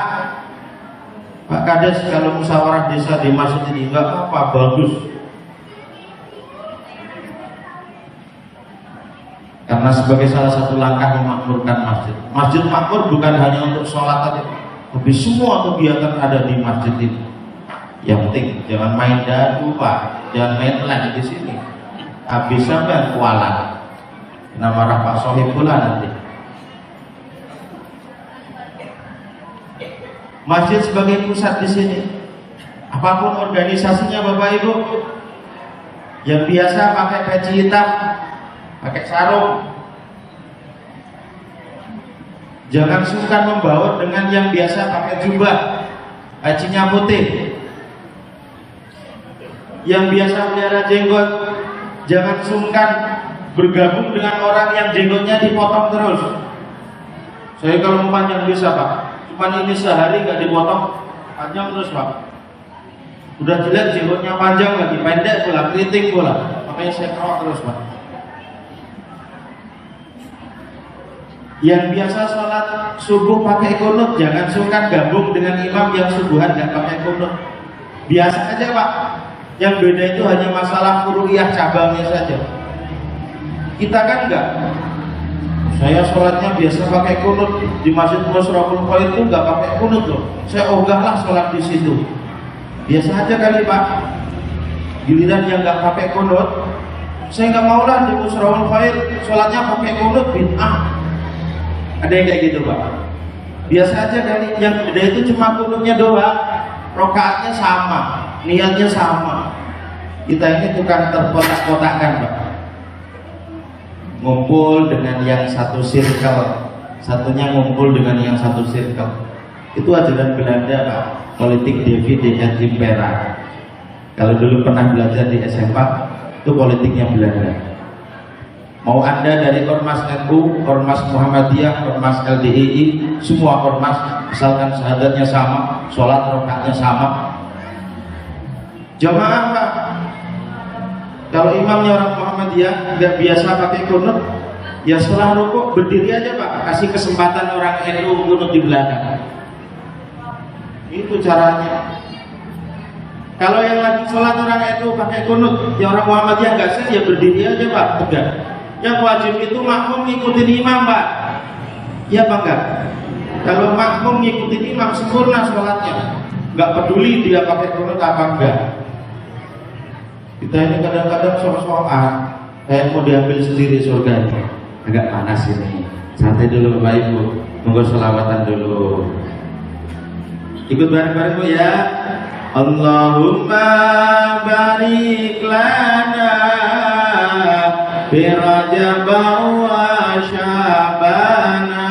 Pak Kades, kalau musyawarah desa di masjid ini enggak apa-apa, bagus. Karena sebagai salah satu langkah memakmurkan masjid. Masjid makmur bukan hanya untuk sholat saja, tapi semua kegiatan ada di masjid ini. Yang penting jangan main dadu Pak, jangan main lagi di sini. Habis sampai kualat, kena marah Pak Sohib pula nanti. Masjid sebagai pusat di sini. Apapun organisasinya Bapak Ibu, yang biasa pakai peci hitam, pakai sarung, jangan sungkan membaur dengan yang biasa pakai jubah, pacinya putih. Yang biasa pelihara jenggot, jangan sungkan bergabung dengan orang yang jenggotnya dipotong terus. Saya kalau mau panjang bisa Pak, cuman ini sehari nggak dipotong, panjang terus Pak. Udah jelek jenggotnya panjang lagi, pendek pula, keriting pula, makanya saya kawat terus Pak. Yang biasa sholat subuh pakai kunut, jangan sungkan gabung dengan imam yang subuhan nggak pakai kunut. Biasa aja Pak. Yang beda itu hanya masalah furu'iyah cabangnya saja. Kita kan enggak. Saya sholatnya biasa pakai kunut di Masjid Musyraful Khair itu enggak pakai kunut loh. Saya ogahlah sholat di situ. Biasa aja kali Pak. Giliran yang enggak pakai kunut, saya enggak maulah di Musyraful Khair sholatnya pakai kunut, bid'ah. Ada yang kayak gitu Pak. Biasa aja kali. Yang beda itu cuma kunutnya doang. Rokaatnya sama, niatnya sama. Kita ini tukang terkotak-kotakkan Pak. Ngumpul dengan yang satu circle, satunya ngumpul dengan yang satu circle. Itu ajaran Belanda Pak, politik divide et impera. Kalau dulu pernah belajar di SMA, itu politiknya Belanda. Mau Anda dari Ormas NU, Ormas Muhammadiyah, Ormas LDII, semua ormas, misalkan syahadatnya sama, sholat rakaatnya sama, Jamaah Pak, kalau imamnya orang Muhammadiyah nggak biasa pakai kunut, ya setelah rukuk berdiri aja Pak, kasih kesempatan orang NU kunut di belakang. Itu caranya. Kalau yang lagi sholat orang NU pakai kunut, ya orang Muhammadiyah nggak sah, ya berdiri aja Pak, tegak. Yang wajib itu makmum ngikutin imam Pak, ya Pak enggak? Kalau makmum ngikutin imam sempurna sholatnya, nggak peduli dia pakai kunut apa enggak. Kita ini kadang-kadang sok-sokan, kayak mau diambil sendiri surganya. Agak panas ini. Santai dulu Bapak Ibu, tunggu sholawatan dulu. Ikut bareng-bareng Bu ya. Allahumma barik lana fi Rajab wa Sya'bana.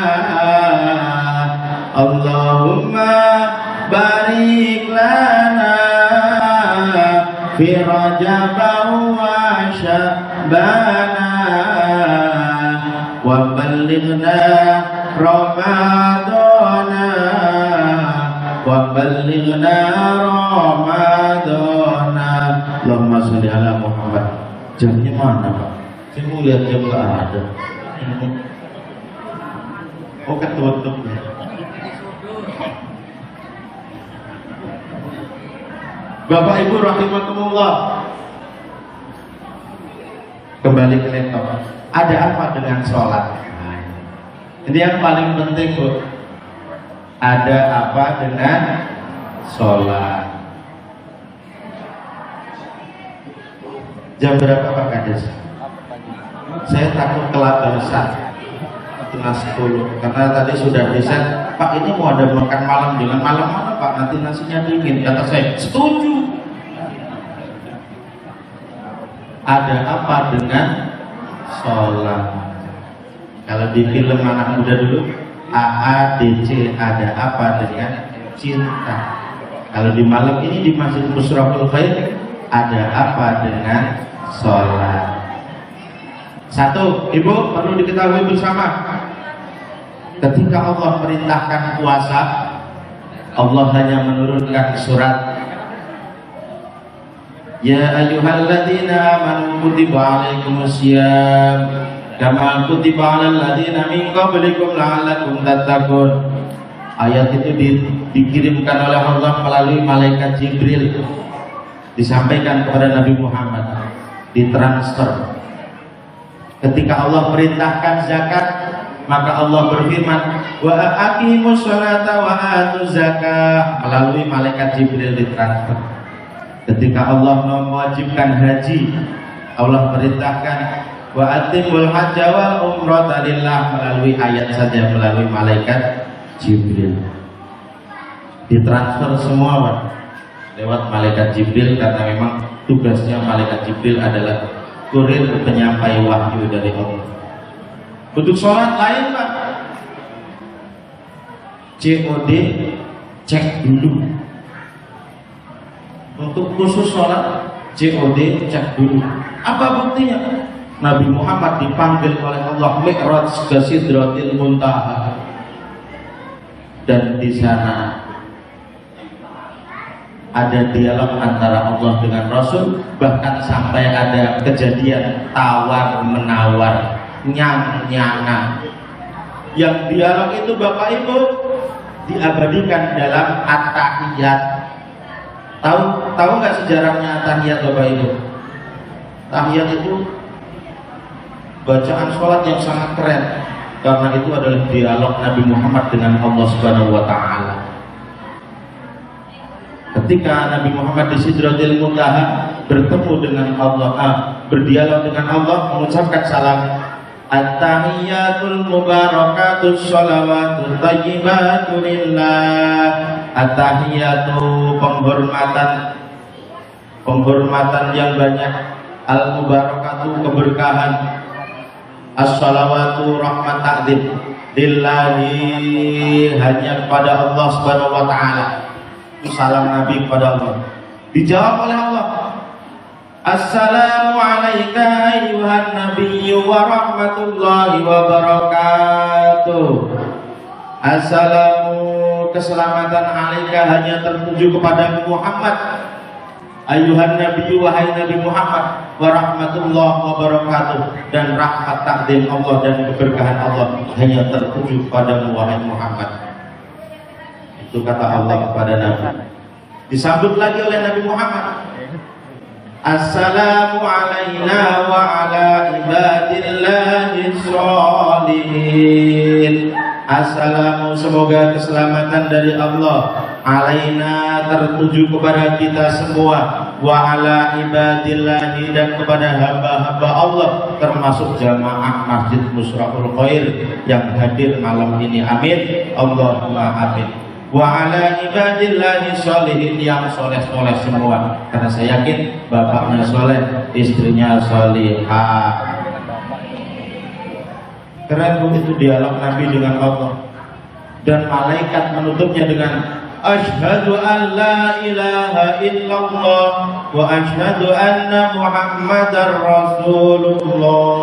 Allahumma barik lana fi Rajab wa Sya'bana wa ballighna Ramadana wa ballighna Ramadana. Allahumma sholli ala Muhammad. Jamnya mana Pak? Saya mau lihat jam nggak ada. Oh ketutup ya. Bapak Ibu rahimakumullah, kembali ke laptop. Ada apa dengan sholat? Ini yang paling penting Bu. Ada apa dengan sholat? Jam berapa Pak Kades? Saya takut kelabasan setengah 10 karena tadi sudah desain. Pak ini mau ada makan malam, jangan malam-malam Pak, nanti nasinya dingin. Kata saya setuju. Ada apa dengan sholat? Kalau di film anak muda dulu AADC, ada apa dengan cinta. Kalau di malam ini di Masjid Musyraful Khair, ada apa dengan sholat? Satu, Ibu perlu diketahui bersama, ketika Allah perintahkan puasa, Allah hanya menurunkan surat Ya ayyuhalladzina amanu kutiba alaikumusiyam kama kutiba alal ladzina min qablikum la'allakum tattaqun. Ayat itu dikirimkan oleh Allah melalui malaikat Jibril, disampaikan kepada Nabi Muhammad, ditransfer. Ketika Allah perintahkan zakat, maka Allah berfirman wa aqimus sholata wa atuz zakah, melalui malaikat Jibril ditransfer. Ketika Allah mewajibkan haji, Allah perintahkan wa atimul hajja wal umrata lillah, melalui ayat saja, melalui malaikat Jibril. Ditransfer semua Pak, lewat malaikat Jibril, karena memang tugasnya malaikat Jibril adalah kurir penyampai wahyu dari Allah. Untuk sholat lain Pak, COD cek dulu. Untuk khusus sholat COD cek dulu. Apa buktinya? Nabi Muhammad dipanggil oleh Allah Mi'raj ke Sidratil Muntaha, dan di sana ada dialog antara Allah dengan Rasul, bahkan sampai ada kejadian tawar menawar, nyang-nyangan. Yang dialog itu Bapak Ibu diabadikan dalam At-Tahiyat. Tahu nggak sejarahnya tahiyat Bapak Ibu? Tahiyat itu bacaan sholat yang sangat keren, karena itu adalah dialog Nabi Muhammad dengan Allah Subhanahu wa Ta'ala. Ketika Nabi Muhammad di Sidratil Muntaha bertemu dengan Allah, berdialog dengan Allah, mengucapkan salam, At-tahiyatul mubarakatus sholawatut thayyibatu lillah. At-tahiyatu penghormatan yang banyak, al-mubarakatu keberkahan, as-sholawatu rahmat ta'zim lillahi, hanya kepada Allah Subhanahu wa Ta'ala. Itu salam Nabi kepada Allah. Dijawab oleh Allah, Assalamu alayka ayyuhan nabiyyu wa rahmatullahi wa barakatuh. Assalamu, keselamatan alaika hanya tertuju kepada Muhammad, Ayuhan Nabi, wahai Nabi Muhammad, wa rahmatullah wa barakatuh, dan rahmat takdim Allah dan keberkahan Allah hanya tertuju padamu wahai Muhammad. Itu kata Allah kepada Nabi. Disambut lagi oleh Nabi Muhammad. Assalamu alaina wa ala ibadillahi sholihin. Assalamu, semoga keselamatan dari Allah, alaina, tertuju kepada kita semua, wa ala ibadillahi, dan kepada hamba-hamba Allah, termasuk jamaah Masjid Musyraqul Khair yang hadir malam ini. Amin, Allahumma amin. Wa ala ibadillahi sholihin, yang soleh-soleh semua, karena saya yakin bapaknya soleh, istrinya solihah. Keren itu dialog Nabi dengan Allah, dan malaikat menutupnya dengan asyhadu an la ilaha illallah wa asyhadu anna muhammadar rasulullah.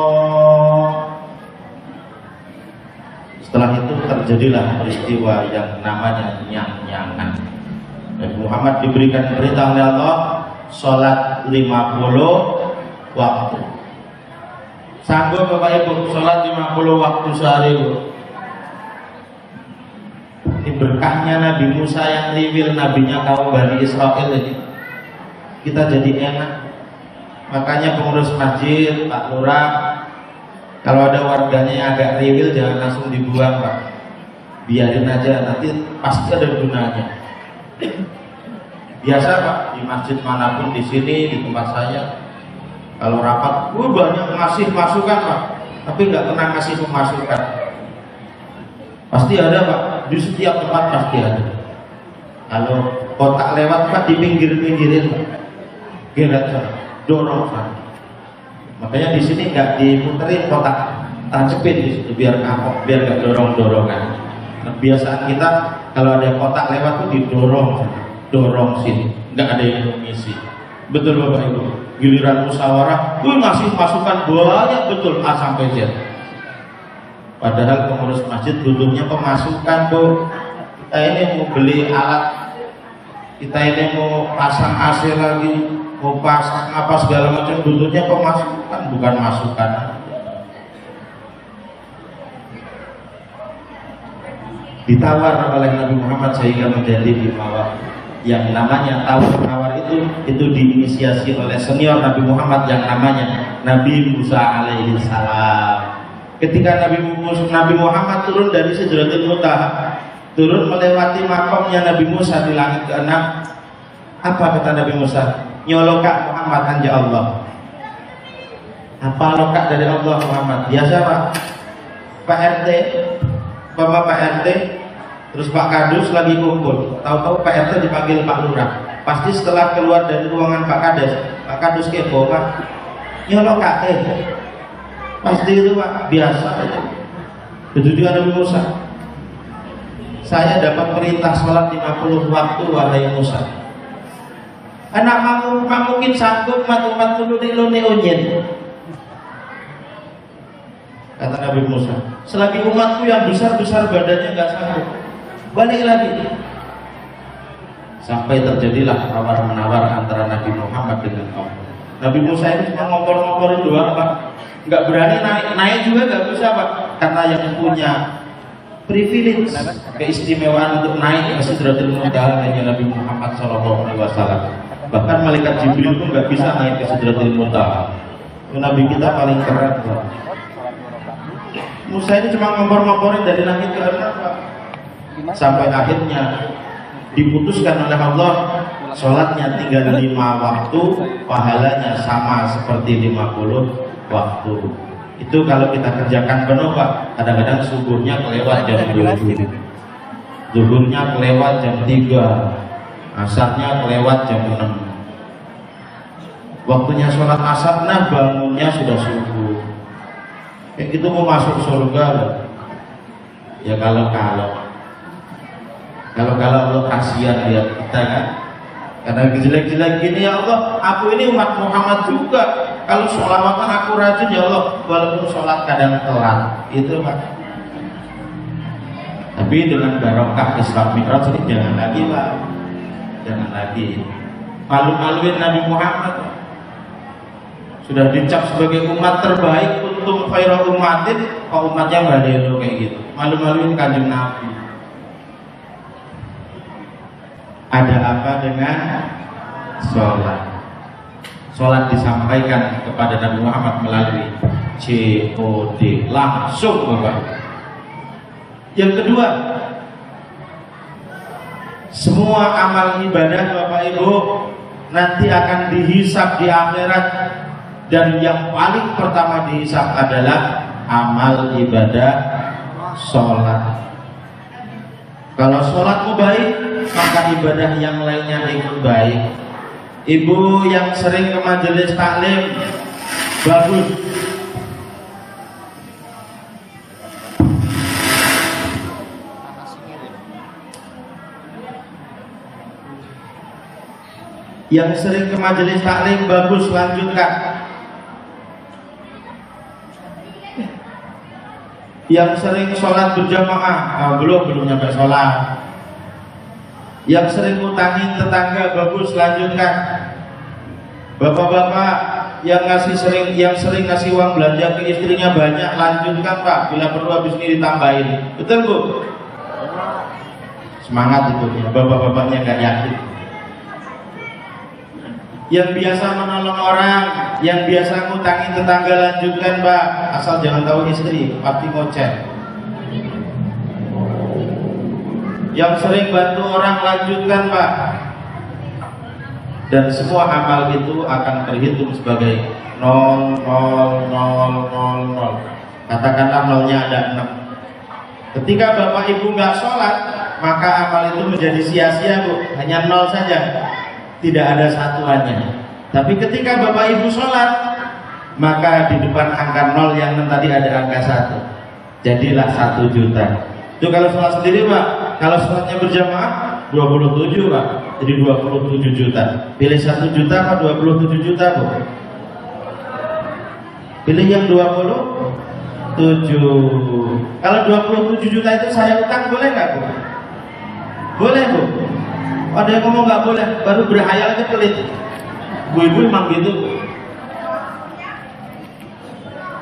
Setelah itu terjadilah peristiwa yang namanya nyang-nyangan. Nabi Muhammad diberikan perintah oleh Allah sholat 50 waktu. Sanggup Bapak Ibu sholat 50 waktu sehari, Bu? Ini berkahnya Nabi Musa yang riwil, nabinya kaum Bani Israel ini. Kita jadi enak. Makanya pengurus masjid, Pak Lurah, kalau ada warganya yang agak riwil jangan langsung dibuang, Pak. Biarin aja, nanti pasti ada gunanya. Biasa Pak, di masjid manapun, di sini, di tempat saya, kalau rapat, banyak ngasih masukan Pak, tapi nggak pernah ngasih pemasukan. Pasti ada Pak, di setiap tempat pasti ada. Kalau kotak lewat Pak, di pinggir-pinggirin Pak, geret Pak, dorong Pak. Makanya di sini nggak diputerin kotak, tancepin di situ biar kapok, biar nggak dorong-dorongan. Nah, kebiasaan kita kalau ada kotak lewat tuh didorong, dorong sini, nggak ada yang mengisi. Betul Bapak Ibu. Giliran musyawarah, ngasih masukan banyak betul A sampai Z. Padahal pengurus masjid butuhnya pemasukan, Bu. Kita ini mau beli alat, kita ini mau pasang AC lagi, mau pasang apa segala macam, butuhnya pemasukan, bukan masukan. Ditawar oleh Nabi Muhammad sehingga menjadi imam. Yang namanya tawar itu diinisiasi oleh senior Nabi Muhammad yang namanya Nabi Musa alaihi salam. Ketika Nabi Muhammad turun dari Sidratul Muntaha, turun melewati makamnya Nabi Musa di langit ke-6, apa kata Nabi Musa? Nyolokak Muhammad anja Allah. Apa lokak dari Allah Muhammad? Biasa Pak RT, Bapak Pak RT, terus Pak Kadus lagi kumpul, tahu-tahu Pak RT dipanggil Pak Lurah. Pasti setelah keluar dari ruangan Pak Kadus kepo, Pak, nyolok kakek. Pasti itu Pak, biasa aja. Begitu juga Nabi Musa. Saya dapat perintah sholat 50 waktu wahai Musa. Anak kamu mungkin sanggup umat dulu di unyin. Kata Nabi Musa, selagi umatku yang besar-besar badannya nggak sanggup, balik lagi. Sampai terjadilah tawar-menawar antara Nabi Muhammad dengan Allah. Nabi Musa ini cuma ngompor-ngomporin doang Pak, nggak berani naik juga nggak bisa Pak, karena yang punya privilege, keistimewaan untuk naik ke Sidratul Muntaha hanya Nabi Muhammad SAW. Bahkan malaikat Jibril pun nggak bisa naik ke Sidratul Muntaha. Nabi kita paling keren Pak. Musa ini cuma ngompor-ngomporin dari langit ke atas Pak. Sampai akhirnya diputuskan oleh Allah, sholatnya tinggal 5 waktu, pahalanya sama seperti 50 waktu. Itu kalau kita kerjakan penuh Pak. Kadang-kadang subuhnya kelewat jam 7, zuhurnya kelewat jam 3, asarnya kelewat jam 6. Waktunya sholat asar, nah bangunnya sudah subuh. Kayak gitu mau masuk surga loh. Ya kalau Allah kasihan lihat kita kan, karena jelek-jelek gini ya Allah, aku ini umat Muhammad juga. Kalau sholawatan aku rajin ya Allah, walaupun sholat kadang telat, itu Pak. Tapi dengan barokah Islam Mi'raj ini jangan lagi Pak, jangan lagi. malu-maluin Nabi Muhammad, sudah dicap sebagai umat terbaik, kuntum khairu ummatin, kok umatnya badelo kayak gitu, malu-maluin Kanjeng Nabi. Ada apa dengan sholat? Sholat disampaikan kepada Nabi Muhammad melalui COD langsung, Bapak. Yang kedua, semua amal ibadah Bapak Ibu nanti akan dihisab di akhirat, dan yang paling pertama dihisab adalah amal ibadah sholat. Kalau sholatmu baik, maka ibadah yang lainnya ikut baik. Ibu yang sering ke majelis taklim, bagus. Yang sering ke majelis taklim, bagus, lanjutkan. Yang sering sholat berjamaah, belum nyampe sholat. Yang sering ngutangin tetangga, bagus, lanjutkan. Bapak-bapak yang sering ngasih uang belanja ke istrinya banyak, lanjutkan Pak. Bila perlu habis ini ditambahin. Betul Bu? Semangat itu ya. Bapak-bapaknya nggak yakin. Yang biasa menolong orang, yang biasa ngutangin tetangga, lanjutkan Pak. Asal jangan tahu istri, pasti ngoceh. Yang sering bantu orang, lanjutkan Pak. Dan semua amal itu akan terhitung sebagai 0, 0, 0, 0, 0. Katakanlah nolnya ada 6. Ketika Bapak Ibu nggak sholat, maka amal itu menjadi sia-sia Bu, hanya 0 saja, tidak ada satuannya. Tapi ketika Bapak Ibu sholat, maka di depan angka 0 yang tadi ada angka 1, jadilah 1 juta. Itu kalau sholat sendiri Pak. Kalau sholatnya berjamaah 27 Pak, jadi 27 juta. Pilih 1 juta apa 27 juta Bu? Pilih yang 27. Kalau 27 juta itu saya utang, boleh nggak Bu? Boleh Bu. Ada yang ngomong nggak boleh, baru berhayal aja pelit. Bu-ibu emang gitu.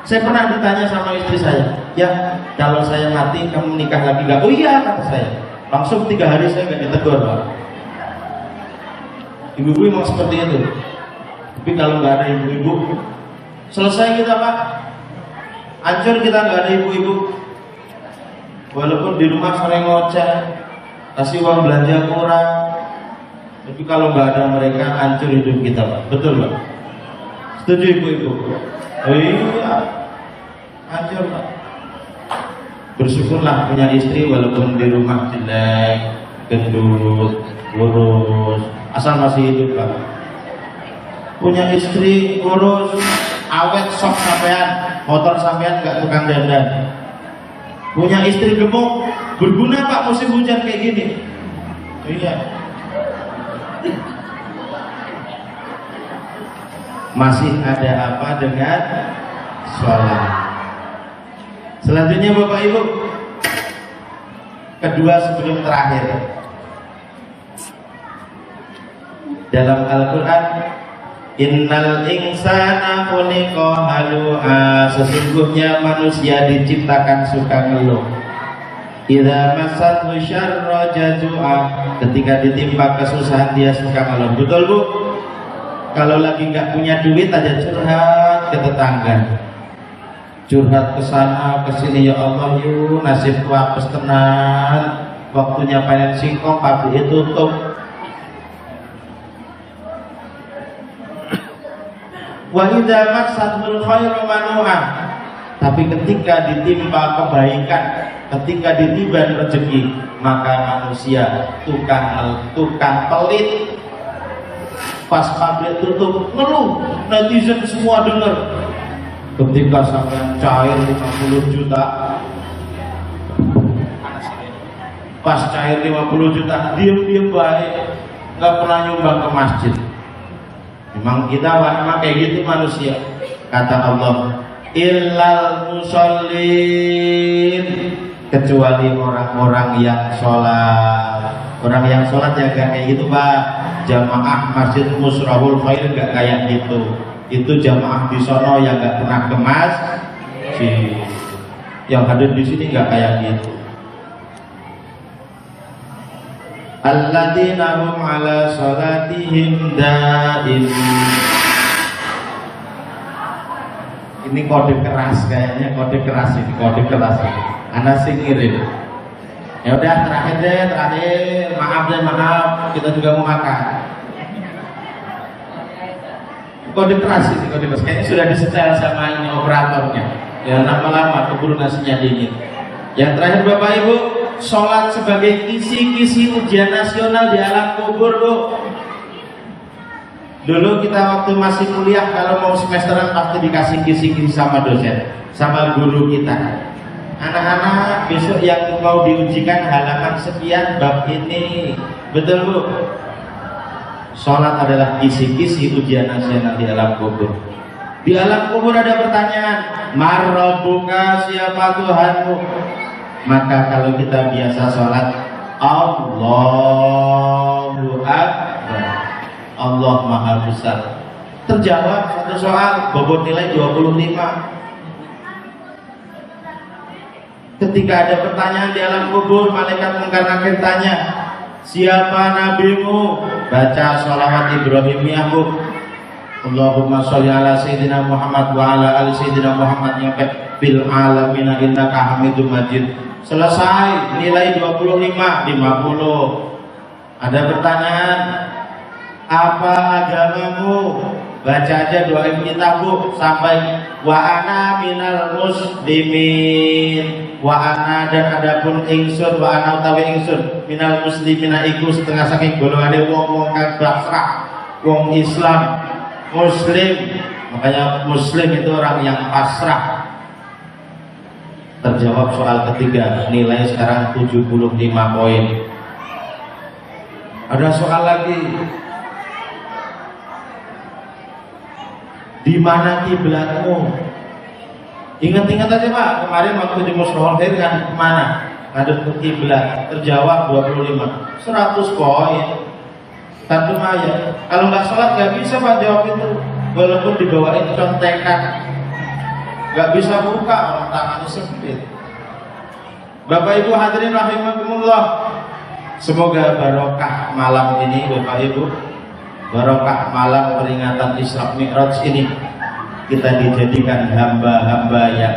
Saya pernah ditanya sama istri saya, ya kalau saya mati kamu nikah lagi nggak? Oh iya kata saya. Langsung 3 hari saya nggak ditegur Pak. Ibu-ibu emang seperti itu. Tapi kalau nggak ada ibu-ibu, selesai kita Pak. Hancur kita, nggak ada ibu-ibu. Walaupun di rumah sering ngoceh, kasih uang belanja kurang, tapi kalau nggak ada mereka, hancur hidup kita Pak. Betul Pak? Setuju ibu-ibu? Oh iya, hancur Pak. Bersyukurlah punya istri walaupun di rumah jelek, gendut, kurus, asal masih hidup Pak. Punya istri kurus, awet, sok sampean, motor sampean nggak tukang dandan. Punya istri gemuk, berguna Pak musim hujan kayak gini. Iya. Masih ada apa dengan sholat? Selanjutnya Bapak Ibu, kedua sebelum terakhir, dalam Al-Quran, innal insana khuliqa halu'a, sesungguhnya manusia diciptakan suka ngeluh. Idza massathu syarra jazua, ketika ditimpa kesusahan dia suka ngeluh. Betul Bu? Kalau lagi nggak punya duit aja curhat ke tetangga, curhat ke sana ke sini, ya Allah yuk nasibku apes tenan, waktunya panen singkong pabrik tutup. Wa idza massatul khairu manu'a, tapi ketika ditimpa kebaikan, ketika ditiban rezeki, maka manusia tukang pelit. Pas pabrik tutup ngeluh, netizen semua dengar. Ketika sampai cair 50 juta, pas cair 50 juta, diem baik, nggak pernah nyumbang ke masjid. Memang kita memang kayak gitu manusia. Kata Allah, illal musallin, kecuali orang-orang yang sholat. Orang yang sholat ya gak kayak gitu Pak. Jamaah Masjid Musyrahul Khair gak kayak gitu. Itu jamaah di sono yang gak pernah ke masjid. Yang hadir di sini gak kayak gitu. Alladzina hum ala sholatihim daim. Ini kode keras kayaknya, kode keras ini, kode keras ini. Anak sih ngirim. Ya udah terakhir, maaf deh, maaf, kita juga mau makan. Kode keras ini, kode keras. Kayaknya sudah disetel sama ini operatornya. Ya lama-lama keburu nasinya dingin. Yang terakhir Bapak Ibu, sholat sebagai kisi-kisi ujian nasional di alam kubur Bu. Dulu kita waktu masih kuliah kalau mau semesteran pasti dikasih kisi-kisi sama dosen, sama guru kita. Anak-anak besok yang mau diujikan halaman sekian bab ini, betul Bu? Sholat adalah kisi-kisi ujian nasional di alam kubur. Di alam kubur ada pertanyaan, Marrobuka, siapa Tuhanmu? Maka kalau kita biasa sholat, Allahu Akbar, Allah Maha Besar. Terjawab satu soal, bobot nilai 25. Ketika ada pertanyaan di alam kubur, malaikat mungkar nakir tanya, siapa nabimu? Baca sholawat Ibrahimiyah Bu. Allahumma sholli ala Sayyidina Muhammad wa ala ali Sayyidina Muhammad nyampe fil alamina innaka hamidum majid. Selesai, nilai 25, 50. Ada pertanyaan, apa agamamu? Baca aja doa kita Bu, sampai wa ana minal muslimin, wa ana dan adapun ingsun, wa ana utawi ingsun minal muslimina iku setengah saking golongane wong-wong kang pasrah, wong Islam, muslim. Makanya muslim itu orang yang pasrah. Terjawab soal ketiga, nilai sekarang 75 poin. Ada soal lagi, di mana kiblatmu? Ingat-ingat aja Pak, kemarin waktu di Musyrahul Khair kan kemana? Ngadep ke kiblat. Terjawab 25, 100 poin. Satu ayat. Kalau nggak sholat nggak bisa Pak jawab itu, walaupun dibawain contekan. Gak bisa buka, orang tangannya sempit. Bapak Ibu hadirin rahimakumullah, semoga barokah malam ini Bapak Ibu, barokah malam peringatan Isra Mi'raj ini, kita dijadikan hamba-hamba yang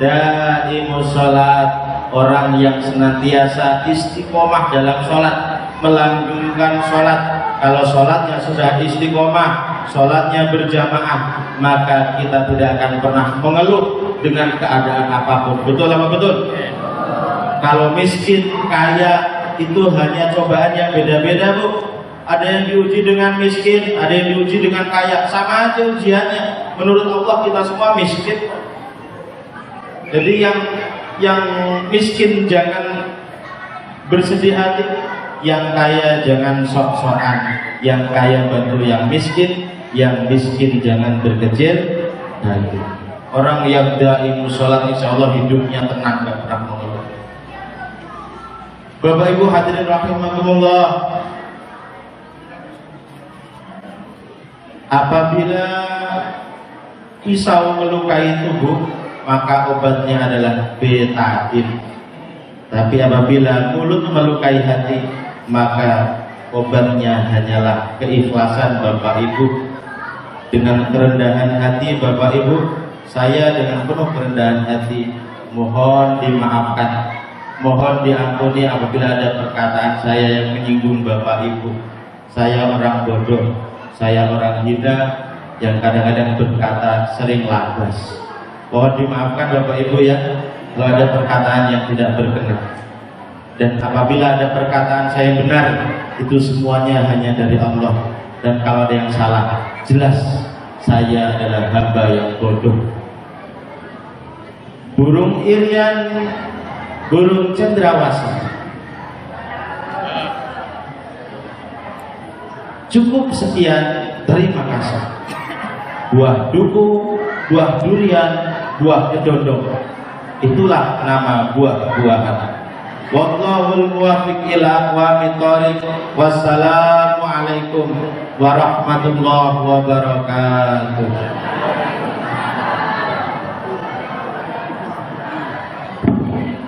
daimus sholat, orang yang senantiasa istiqomah dalam sholat, melanggengkan sholat. Kalau sholatnya sudah istiqomah, sholatnya berjamaah, maka kita tidak akan pernah mengeluh dengan keadaan apapun. Betul apa betul? Kalau miskin, kaya, itu hanya cobaan yang beda-beda Bu. Ada yang diuji dengan miskin, ada yang diuji dengan kaya, sama aja ujiannya. Menurut Allah kita semua miskin. Jadi yang miskin jangan bersedih hati, yang kaya jangan sok-sokan, yang kaya bantu yang miskin jangan berkecil hati. Orang yang daimus sholat insya Allah hidupnya tenang, gak pernah mengeluh. Bapak Ibu hadirin rahimakumullah, apabila pisau melukai tubuh, maka obatnya adalah betadin. Tapi apabila mulut melukai hati, maka obatnya hanyalah keikhlasan Bapak Ibu. Dengan kerendahan hati Bapak Ibu, saya dengan penuh kerendahan hati mohon dimaafkan, mohon diampuni apabila ada perkataan saya yang menyinggung Bapak Ibu. Saya orang bodoh, saya orang hina yang kadang-kadang berkata sering labas. Mohon dimaafkan Bapak Ibu ya, kalau ada perkataan yang tidak berkenan. Dan apabila ada perkataan saya benar, itu semuanya hanya dari Allah. Dan kalau ada yang salah, jelas saya adalah hamba yang bodoh. Burung irian, burung cendrawasih. Cukup sekian, terima kasih. Buah duku, buah durian, buah kedondong. Itulah nama buah-buahan. Wallahul muwaffiq ila aqwamit thoriq. Wassalamu alaikum warahmatullahi wabarakatuh.